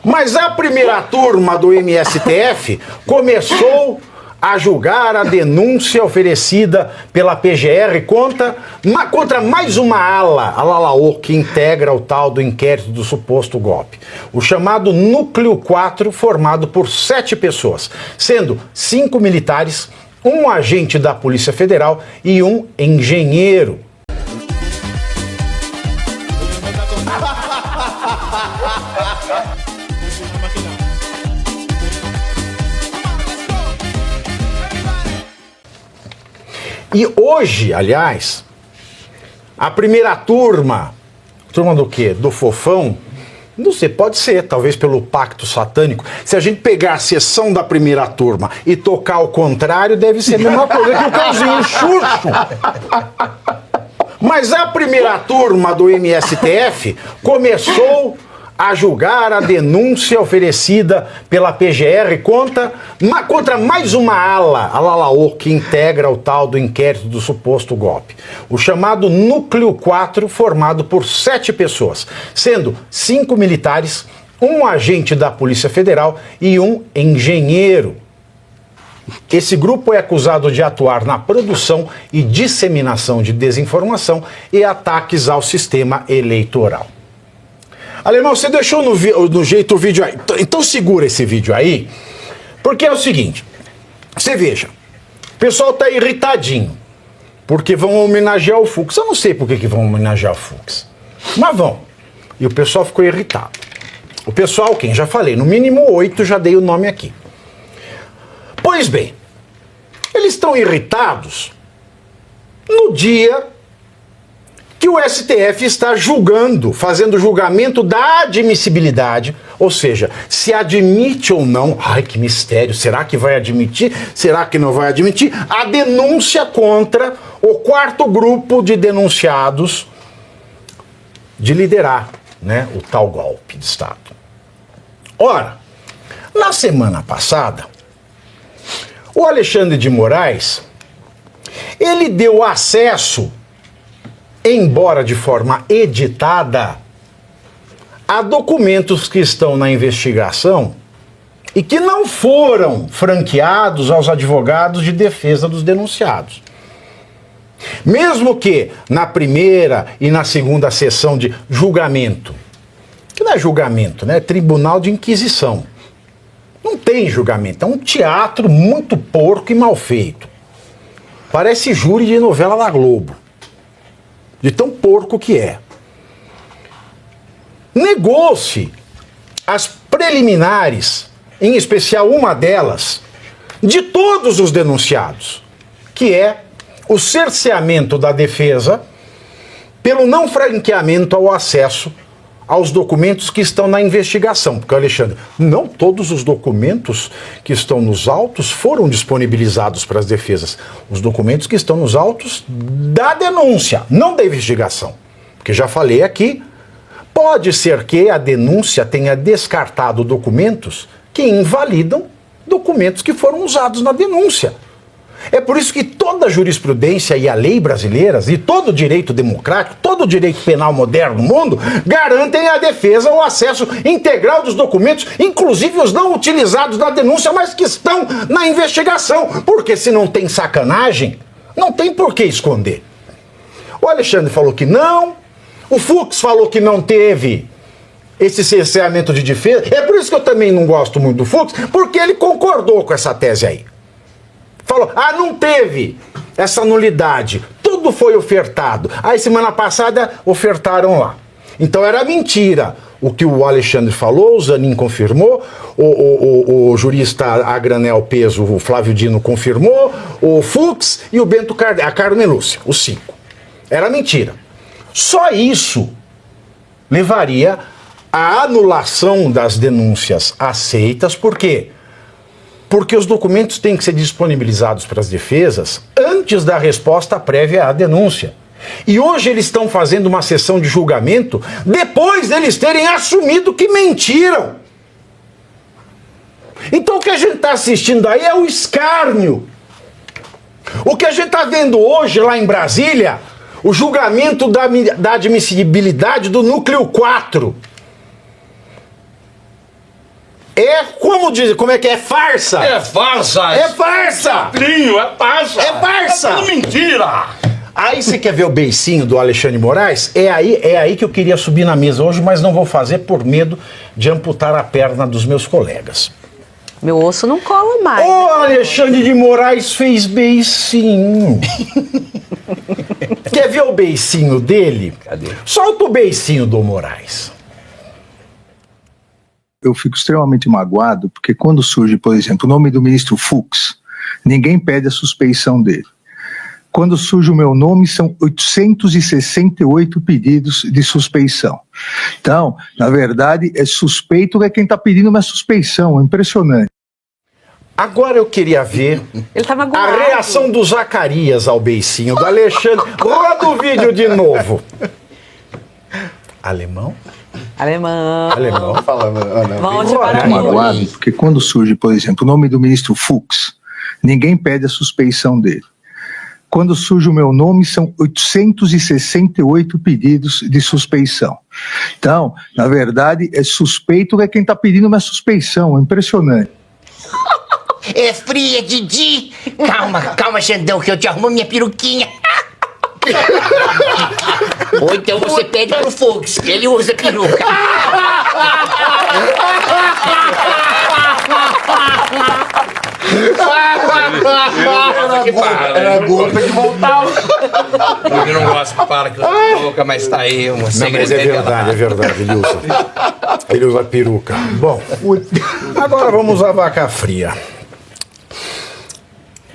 Mas a primeira turma do MSTF começou a julgar a denúncia oferecida pela PGR contra mais uma ala, a Lalaô, que integra o tal do inquérito do suposto golpe. O chamado Núcleo 4, formado por 7 pessoas, sendo 5 militares, um agente da Polícia Federal e um engenheiro. E hoje, aliás, a primeira turma do quê? Do Fofão? Não sei, pode ser, talvez pelo pacto satânico. Se a gente pegar a sessão da primeira turma e tocar ao contrário, deve ser a mesma coisa que o Cãozinho Xuxo. Mas a primeira turma do MSTF começou a julgar a denúncia oferecida pela PGR contra mais uma ala, a Lalaô, que integra o tal do inquérito do suposto golpe. O chamado Núcleo 4, formado por 7 pessoas, sendo 5 militares, um agente da Polícia Federal e um engenheiro. Esse grupo é acusado de atuar na produção e disseminação de desinformação e ataques ao sistema eleitoral. Alemão, você deixou no jeito o vídeo aí. Então segura esse vídeo aí, porque é o seguinte, você veja, o pessoal tá irritadinho, porque vão homenagear o Fux. Eu não sei por que vão homenagear o Fux, mas vão. E o pessoal ficou irritado. O pessoal, quem já falei, no mínimo 8, já dei o nome aqui. Pois bem, eles estão irritados no dia que o STF está julgando, fazendo julgamento da admissibilidade, ou seja, se admite ou não, ai que mistério, será que vai admitir, será que não vai admitir, a denúncia contra o 4º grupo de denunciados de liderar, né, o tal golpe de Estado. Ora, na semana passada, o Alexandre de Moraes, ele deu acesso, embora de forma editada, há documentos que estão na investigação e que não foram franqueados aos advogados de defesa dos denunciados. Mesmo que na primeira e na segunda sessão de julgamento, que não é julgamento, né? É tribunal de inquisição. Não tem julgamento, é um teatro muito porco e mal feito. Parece júri de novela da Globo. De tão porco que é. Negou-se as preliminares, em especial uma delas, de todos os denunciados, que é o cerceamento da defesa pelo não franqueamento ao acesso aos documentos que estão na investigação. Porque, Alexandre, não todos os documentos que estão nos autos foram disponibilizados para as defesas. Os documentos que estão nos autos da denúncia, não da investigação. Porque já falei aqui, pode ser que a denúncia tenha descartado documentos que invalidam documentos que foram usados na denúncia. É por isso que toda a jurisprudência e a lei brasileiras e todo o direito democrático, todo o direito penal moderno no mundo, garantem à defesa o acesso integral dos documentos, inclusive os não utilizados na denúncia, mas que estão na investigação. Porque se não tem sacanagem, não tem por que esconder. O Alexandre falou que não, o Fux falou que não teve esse cerceamento de defesa. É por isso que eu também não gosto muito do Fux, porque ele concordou com essa tese aí. Falou, não teve essa nulidade, tudo foi ofertado. Aí semana passada ofertaram lá. Então era mentira o que o Alexandre falou, o Zanin confirmou, o jurista a granel peso, o Flávio Dino confirmou, o Fux e o Bento Carmen Lúcia, os 5. Era mentira. Só isso levaria à anulação das denúncias aceitas, por quê? Porque os documentos têm que ser disponibilizados para as defesas antes da resposta prévia à denúncia. E hoje eles estão fazendo uma sessão de julgamento depois deles terem assumido que mentiram. Então o que a gente está assistindo aí é o escárnio. O que a gente está vendo hoje lá em Brasília, o julgamento da admissibilidade do Núcleo 4. É, como é que é? Farsa! É farsa! É farsa! Plinho, é farsa! É farsa! É tudo mentira! Aí você quer ver o beicinho do Alexandre de Moraes? É aí que eu queria subir na mesa hoje, mas não vou fazer por medo de amputar a perna dos meus colegas. Meu osso não cola mais. O Alexandre de Moraes fez beicinho. Quer ver o beicinho dele? Cadê? Solta o beicinho do Moraes. Eu fico extremamente magoado, porque quando surge, por exemplo, o nome do ministro Fux, ninguém pede a suspeição dele. Quando surge o meu nome, são 868 pedidos de suspeição. Então, na verdade, suspeito é quem está pedindo uma suspeição, é impressionante. Agora eu queria ver Ele tá a magoado. reação do Zacarias ao beicinho do Alexandre. Roda o vídeo de novo. Alemão? Alemão. Alemão. Mão de Eu fico paraíso. magoado, porque quando surge, por exemplo, o nome do ministro Fux, ninguém pede a suspeição dele. Quando surge o meu nome, são 868 pedidos de suspeição. Então, na verdade, suspeito é quem está pedindo uma suspeição, é impressionante. É fria, Didi. Calma, Xandão, que eu te arrumo minha peruquinha. Ou então você pede pro Fux, que ele usa peruca. Era gordo, tem que voltar. Eu não gosto que fala que eu sou louca, mas tá aí um segredo. Mas é verdade, ele usa. Ele usa peruca. Bom, agora vamos à vaca fria.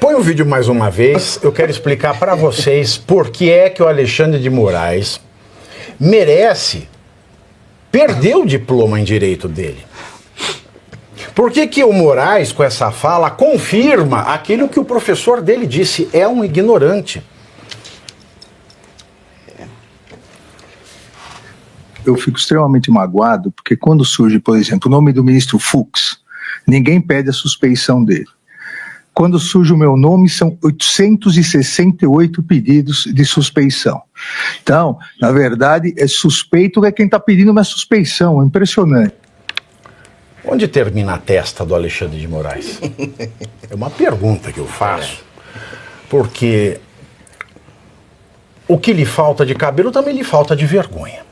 Põe o vídeo mais uma vez. Eu quero explicar para vocês por que é que o Alexandre de Moraes merece perder o diploma em direito dele. Por que que o Moraes, com essa fala, confirma aquilo que o professor dele disse, é um ignorante. Eu fico extremamente magoado, porque quando surge, por exemplo, o nome do ministro Fux, ninguém pede a suspeição dele. Quando surge o meu nome, são 868 pedidos de suspeição. Então, na verdade, suspeito é quem está pedindo uma suspeição, é impressionante. Onde termina a testa do Alexandre de Moraes? É uma pergunta que eu faço, porque o que lhe falta de cabelo também lhe falta de vergonha.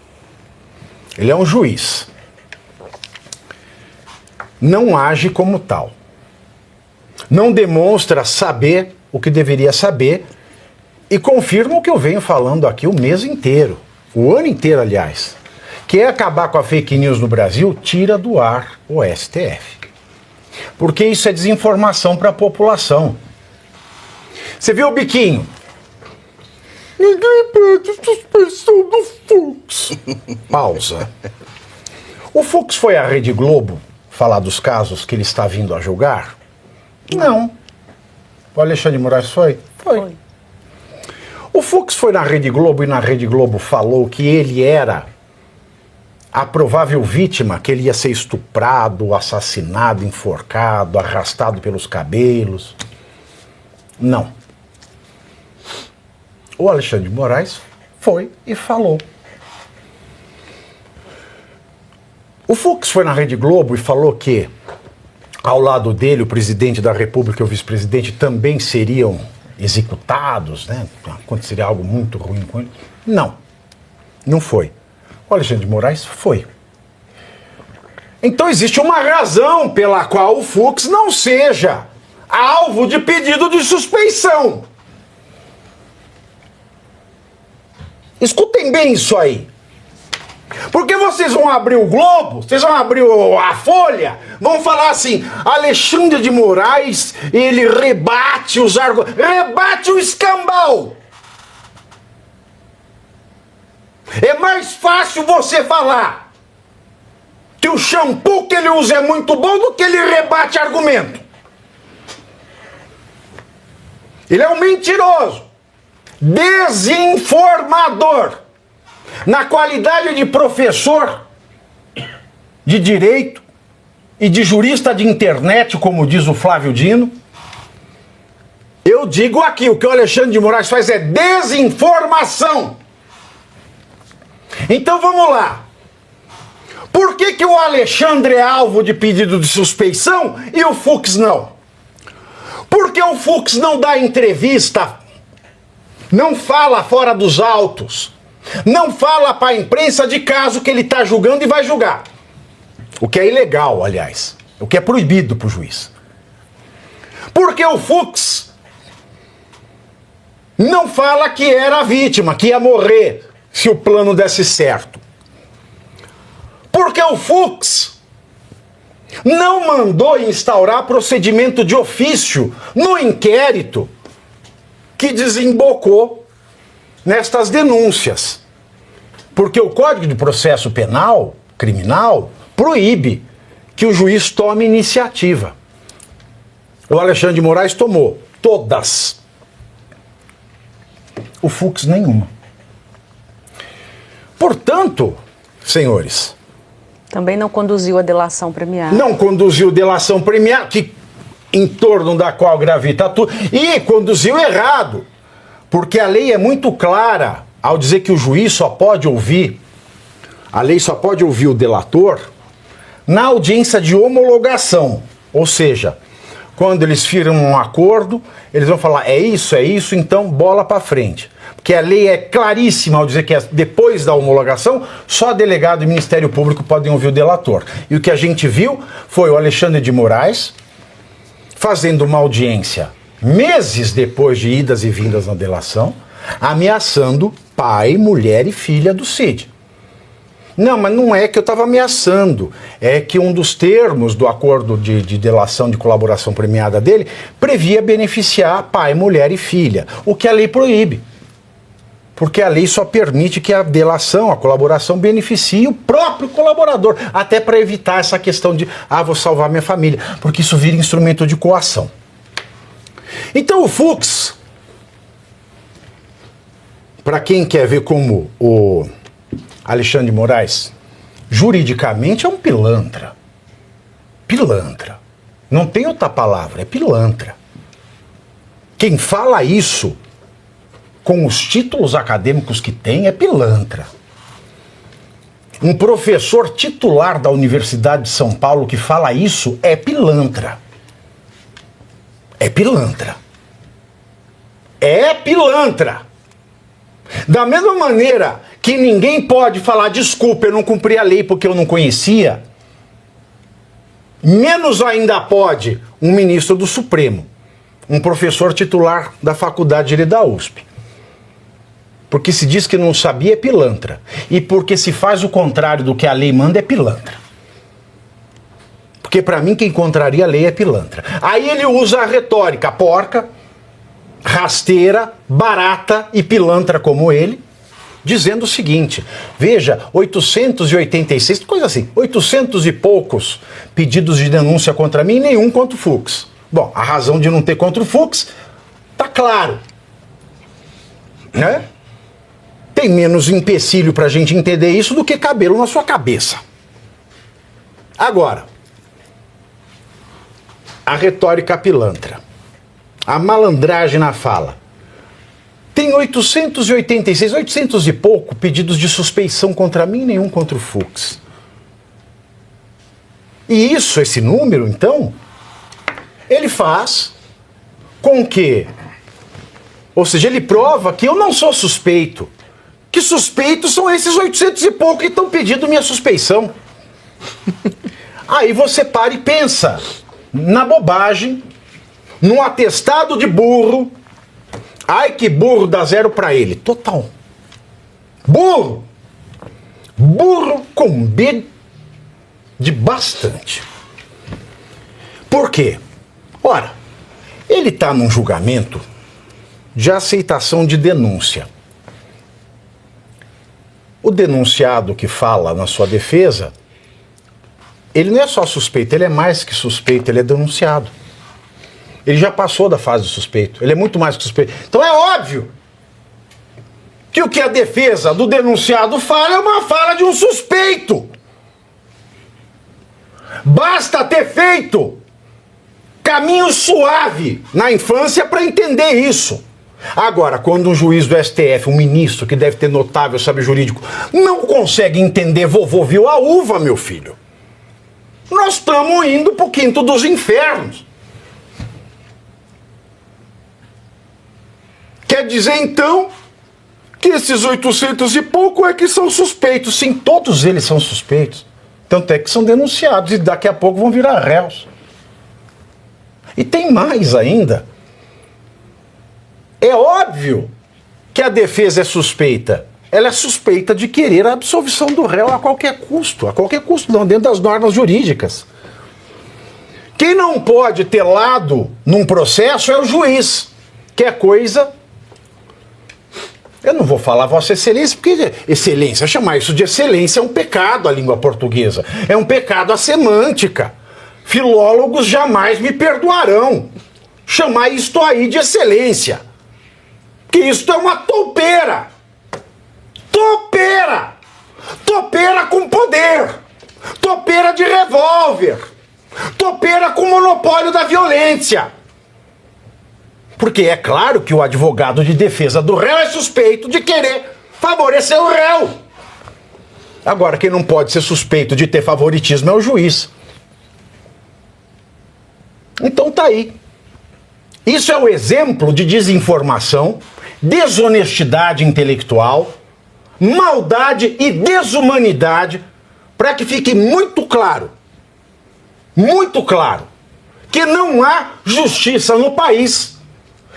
Ele é um juiz. Não age como tal. Não demonstra saber o que deveria saber e confirma o que eu venho falando aqui o mês inteiro, o ano inteiro, aliás. Quer acabar com a fake news no Brasil? Tira do ar o STF. Porque isso é desinformação para a população. Você viu o biquinho? Ninguém pede suspeição do Fux. Pausa. O Fux foi à Rede Globo falar dos casos que ele está vindo a julgar? Não. O Alexandre de Moraes foi? Foi. O Fux foi na Rede Globo e na Rede Globo falou que ele era a provável vítima, que ele ia ser estuprado, assassinado, enforcado, arrastado pelos cabelos. Não. O Alexandre de Moraes foi e falou. O Fux foi na Rede Globo e falou que, ao lado dele, o presidente da República e o vice-presidente também seriam executados, né? Aconteceria algo muito ruim com ele. Não. Não foi. O Alexandre de Moraes foi. Então existe uma razão pela qual o Fux não seja alvo de pedido de suspeição. Escutem bem isso aí. Porque vocês vão abrir o Globo, vocês vão abrir a Folha, vão falar assim, Alexandre de Moraes, ele rebate os argumentos, rebate o escambau. É mais fácil você falar que o shampoo que ele usa é muito bom do que ele rebate argumento. Ele é um mentiroso, desinformador. Na qualidade de professor de direito e de jurista de internet, como diz o Flávio Dino, eu digo aqui, o que o Alexandre de Moraes faz é desinformação. Então vamos lá. Por que o Alexandre é alvo de pedido de suspeição e o Fux não? Porque o Fux não dá entrevista, não fala fora dos autos, não fala para a imprensa de caso que ele está julgando e vai julgar. O que é ilegal, aliás. O que é proibido para o juiz. Porque o Fux não fala que era a vítima, que ia morrer se o plano desse certo. Porque o Fux não mandou instaurar procedimento de ofício no inquérito que desembocou nestas denúncias. Porque o Código de Processo Penal, criminal, proíbe que o juiz tome iniciativa. O Alexandre de Moraes tomou todas. O Fux nenhuma. Portanto, senhores... Também não conduziu a delação premiada. Não conduziu delação premiada, em torno da qual gravita tudo. E conduziu errado. Porque a lei é muito clara ao dizer que o juiz só pode ouvir, a lei só pode ouvir o delator na audiência de homologação. Ou seja, quando eles firmam um acordo, eles vão falar, é isso, então bola para frente. Porque a lei é claríssima ao dizer que depois da homologação, só delegado e Ministério Público podem ouvir o delator. E o que a gente viu foi o Alexandre de Moraes fazendo uma audiência meses depois de idas e vindas na delação, ameaçando pai, mulher e filha do Cid. Não, mas não é que eu estava ameaçando, é que um dos termos do acordo de delação de colaboração premiada dele previa beneficiar pai, mulher e filha, o que a lei proíbe. Porque a lei só permite que a delação, a colaboração beneficie o próprio colaborador, até para evitar essa questão de, vou salvar minha família, porque isso vira instrumento de coação. Então o Fux, para quem quer ver como o Alexandre de Moraes, juridicamente é um pilantra. Pilantra. Não tem outra palavra, é pilantra. Quem fala isso com os títulos acadêmicos que tem, é pilantra. Um professor titular da Universidade de São Paulo que fala isso é pilantra. É pilantra. É pilantra. Da mesma maneira que ninguém pode falar, desculpa, eu não cumpri a lei porque eu não conhecia, menos ainda pode um ministro do Supremo, um professor titular da Faculdade de Direito da USP. Porque se diz que não sabia é pilantra. E porque se faz o contrário do que a lei manda é pilantra. Porque para mim quem contraria a lei é pilantra. Aí ele usa a retórica porca, rasteira, barata e pilantra como ele, dizendo o seguinte, veja, 886, coisa assim, 800 e poucos pedidos de denúncia contra mim e nenhum contra o Fux. Bom, a razão de não ter contra o Fux tá claro, né? Tem menos empecilho pra gente entender isso do que cabelo na sua cabeça. Agora, a retórica pilantra, a malandragem na fala. Tem 886, 800 e pouco pedidos de suspeição contra mim e nenhum contra o Fux. E isso, esse número, então, ele faz com que, ou seja, ele prova que eu não sou suspeito. Que suspeitos são esses 800 e pouco que estão pedindo minha suspeição. Aí você para e pensa na bobagem, num atestado de burro. Ai, que burro, dá zero pra ele. Total. Burro. Burro com B de bastante. Por quê? Ora, ele está num julgamento de aceitação de denúncia. O denunciado que fala na sua defesa, ele não é só suspeito, ele é mais que suspeito, ele é denunciado. Ele já passou da fase de suspeito, ele é muito mais que suspeito. Então é óbvio que o que a defesa do denunciado fala é uma fala de um suspeito. Basta ter feito caminho suave na infância para entender isso. Agora, quando um juiz do STF, um ministro que deve ter notável saber jurídico, não consegue entender vovô viu a uva, meu filho, nós estamos indo pro quinto dos infernos. Quer dizer, então, que esses 800 e pouco é que são suspeitos. Sim, todos eles são suspeitos. Tanto é que são denunciados e daqui a pouco vão virar réus. E tem mais ainda. É óbvio que a defesa é suspeita. Ela é suspeita de querer a absolvição do réu a qualquer custo. A qualquer custo, não, dentro das normas jurídicas. Quem não pode ter lado num processo é o juiz, que é coisa... Eu não vou falar Vossa Excelência, porque excelência, chamar isso de excelência é um pecado à língua portuguesa. É um pecado à semântica. Filólogos jamais me perdoarão chamar isto aí de excelência. Que isto é uma topeira. Topeira! Topeira com poder. Topeira de revólver. Topeira com monopólio da violência. Porque é claro que o advogado de defesa do réu é suspeito de querer favorecer o réu. Agora, quem não pode ser suspeito de ter favoritismo é o juiz. Então tá aí. Isso é o exemplo de desinformação, desonestidade intelectual, maldade e desumanidade, para que fique muito claro, que não há justiça no país,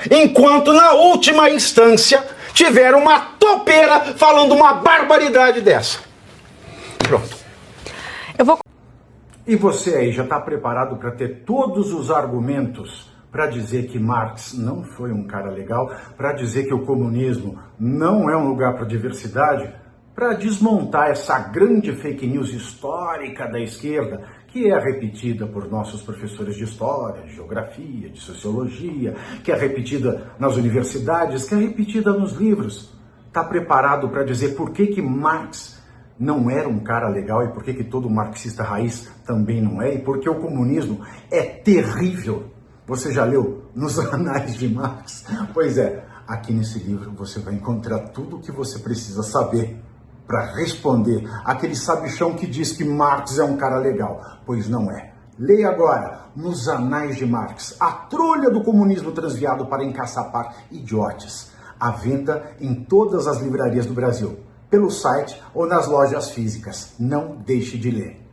enquanto na última instância tiver uma topeira falando uma barbaridade dessa. Pronto. E você aí já está preparado para ter todos os argumentos para dizer que Marx não foi um cara legal, para dizer que o comunismo não é um lugar para diversidade, para desmontar essa grande fake news histórica da esquerda, que é repetida por nossos professores de história, de geografia, de sociologia, que é repetida nas universidades, que é repetida nos livros. Está preparado para dizer por que Marx não era um cara legal e por que todo marxista raiz também não é, e porque o comunismo é terrível. Você já leu Nos Anais de Marx? Pois é, aqui nesse livro você vai encontrar tudo o que você precisa saber para responder aquele sabichão que diz que Marx é um cara legal. Pois não é. Leia agora Nos Anais de Marx, a trolha do comunismo transviado para encaçapar idiotes. À venda em todas as livrarias do Brasil, pelo site ou nas lojas físicas. Não deixe de ler.